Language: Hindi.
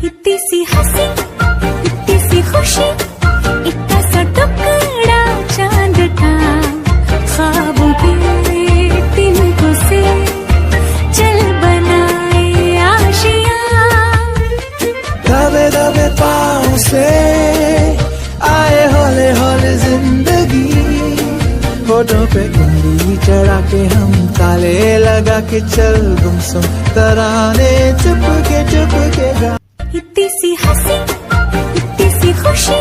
इतनी सी हंसी, इतनी सी खुशी, इतना सा टुकड़ा चांद का, ख्वाबों के तिनकों से चल बनाए आशियां। दबे दबे पाँव से आए हौले हौले जिंदगी, होठों पे उंगली चढ़ा के हम ताले लगा के चल गुमसुम तराने चुप के गा। इतनी सी हंसी, इतनी सी खुशी,